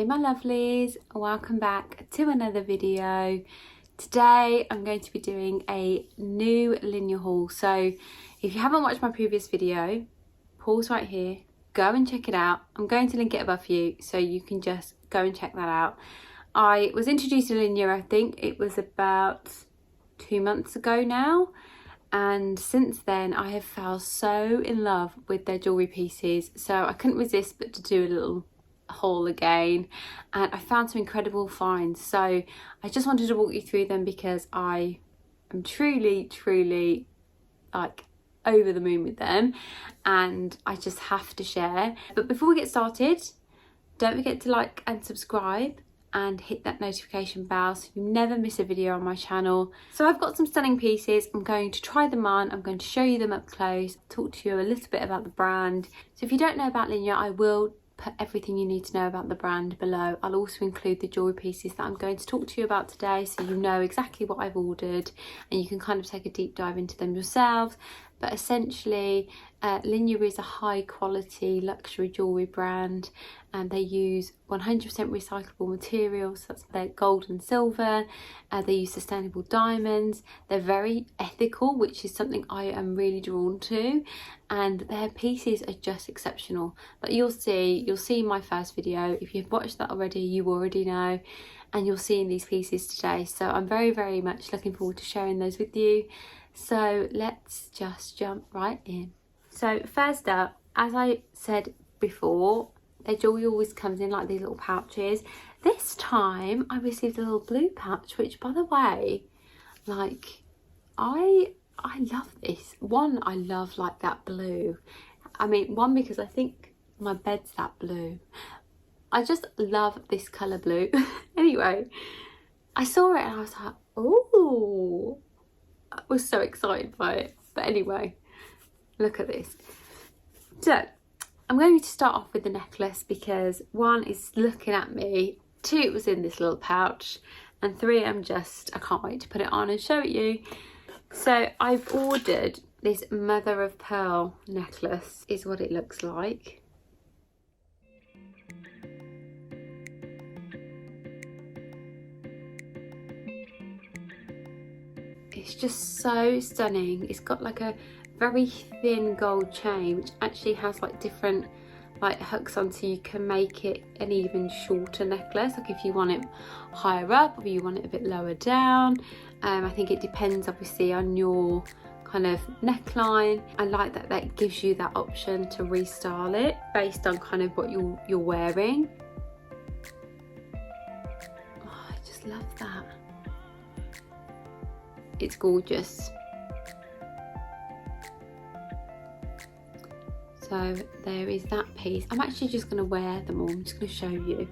Hey my lovelies, welcome back to another video. Today I'm going to be doing a new Linjer haul. So if you haven't watched my previous video, pause right here, go and check it out. I'm going to link it above you so you can just go and check that out. I was introduced to Linjer, I think it was about 2 months ago now, and since then I have fell so in love with their jewellery pieces, so I couldn't resist but to do a little haul again, and I found some incredible finds. So I just wanted to walk you through them because I am truly like over the moon with them, and I just have to share. But before we get started, don't forget to like and subscribe and hit that notification bell so you never miss a video on my channel. So I've got some stunning pieces. I'm going to try them on, I'm going to show you them up close, talk to you a little bit about the brand. So if you don't know about Linjer, I will put everything you need to know about the brand below. I'll also include the jewellery pieces that I'm going to talk to you about today, so you know exactly what I've ordered and you can kind of take a deep dive into them yourselves. But essentially, Linjer is a high quality luxury jewellery brand, and they use 100% recyclable materials. That's their gold and silver. They use sustainable diamonds. They're very ethical, which is something I am really drawn to, and their pieces are just exceptional. But you'll see in my first video, if you've watched that already, you already know, and you'll see in these pieces today. So I'm very much looking forward to sharing those with you. So let's just jump right in. So first up, as I said before, their jewellery always comes in like these little pouches. This time I received a little blue pouch, which, by the way, like I love this. One, I love like that blue. I mean, one, because I think my bed's that blue. I just love this colour blue. Anyway, I saw it and I was like, oh, I was so excited by it. But anyway, look at this. So I'm going to start off with the necklace because 1 is looking at me, 2 it was in this little pouch, and 3 I can't wait to put it on and show it you. So I've ordered this mother of pearl necklace, is what it looks like. It's just so stunning. It's got like a very thin gold chain which actually has like different like hooks on, so you can make it an even shorter necklace, like if you want it higher up or you want it a bit lower down. I think it depends obviously on your kind of neckline. I like that gives you that option to restyle it based on kind of what you're wearing. Oh, I just love that. It's gorgeous. So there is that piece. I'm actually just going to wear them all. I'm just going to show you.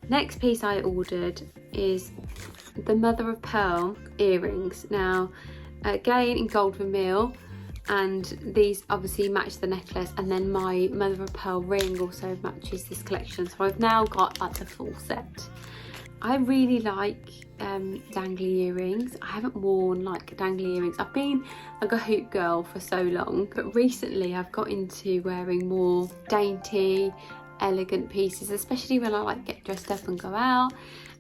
Next piece I ordered is the mother of pearl earrings. Now, again in gold vermeil, and these obviously match the necklace, and then my mother of pearl ring also matches this collection. So I've now got like the full set. I really like dangly earrings. I haven't worn like dangly earrings. I've been like a hoop girl for so long, but recently I've got into wearing more dainty, elegant pieces, especially when I like get dressed up and go out.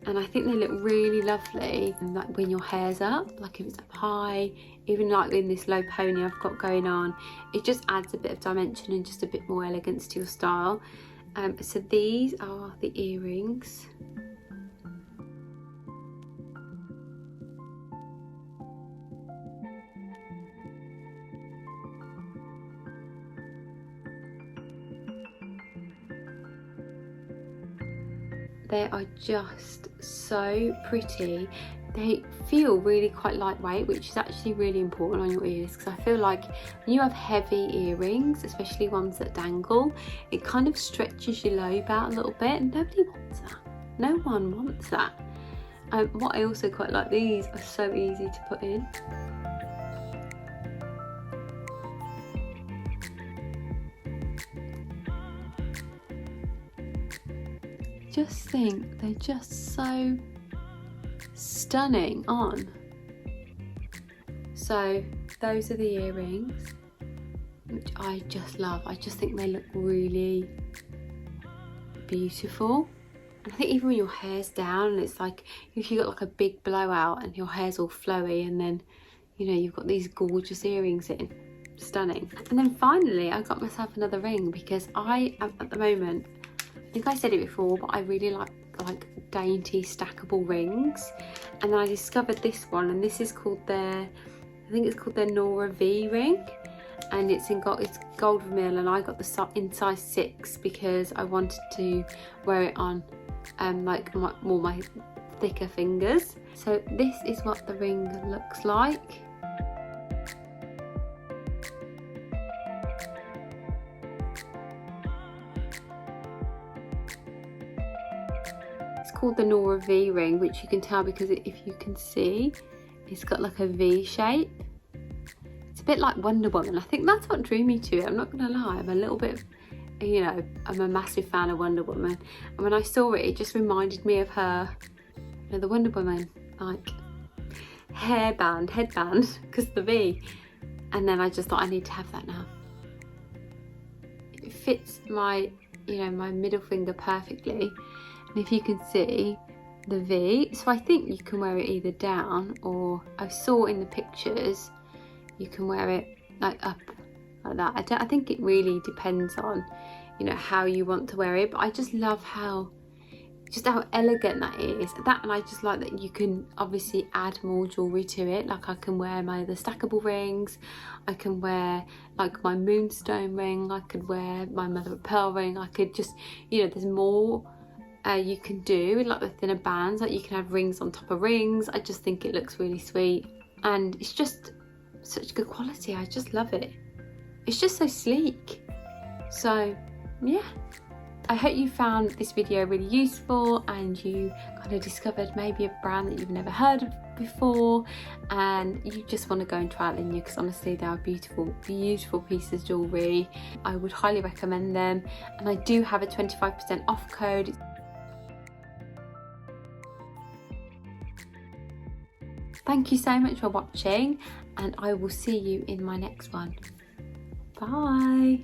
And I think they look really lovely, and like when your hair's up, like if it's up high, even like in this low pony I've got going on, it just adds a bit of dimension and just a bit more elegance to your style. So these are the earrings. They are just so pretty. They feel really quite lightweight, which is actually really important on your ears, because I feel like when you have heavy earrings, especially ones that dangle, it kind of stretches your lobe out a little bit, and nobody wants that. No one wants that. What I also quite like, these are so easy to put in. Just think, they're just so stunning on. So those are the earrings, which I just love. I just think they look really beautiful. And I think even when your hair's down and it's like, if you got like a big blowout and your hair's all flowy and then, you know, you've got these gorgeous earrings in, stunning. And then finally I got myself another ring because I am at the moment, I think I said it before, but I really like dainty stackable rings. And then I discovered this one, and this is called their, I think it's called their Nora V ring, and it's gold vermeil, and I got the in size 6 because I wanted to wear it on like more my thicker fingers. So this is what the ring looks like. It's called the Nora V ring, which you can tell because if you can see, it's got like a V shape. It's a bit like Wonder Woman. I think that's what drew me to it. I'm not gonna lie, I'm a little bit, you know, I'm a massive fan of Wonder Woman. And when I saw it, it just reminded me of her, you know, the Wonder Woman, like headband, because the V. And then I just thought I need to have that now. It fits my, you know, my middle finger perfectly. And if you can see the V, so I think you can wear it either down, or I saw in the pictures you can wear it like up like that. I think it really depends on, you know, how you want to wear it, but I just love how elegant that is. That, and I just like that you can obviously add more jewellery to it. Like I can wear my other stackable rings, I can wear like my moonstone ring, I could wear my mother of pearl ring, I could just, you know, there's more you can do like the thinner bands, like you can have rings on top of rings. I just think it looks really sweet, and it's just such good quality. I just love it. It's just so sleek. So yeah, I hope you found this video really useful and you kind of discovered maybe a brand that you've never heard of before, and you just want to go and try out LINJER, because honestly they are beautiful pieces of jewellery. I would highly recommend them, and I do have a 25% off code. Thank you so much for watching, and I will see you in my next one. Bye.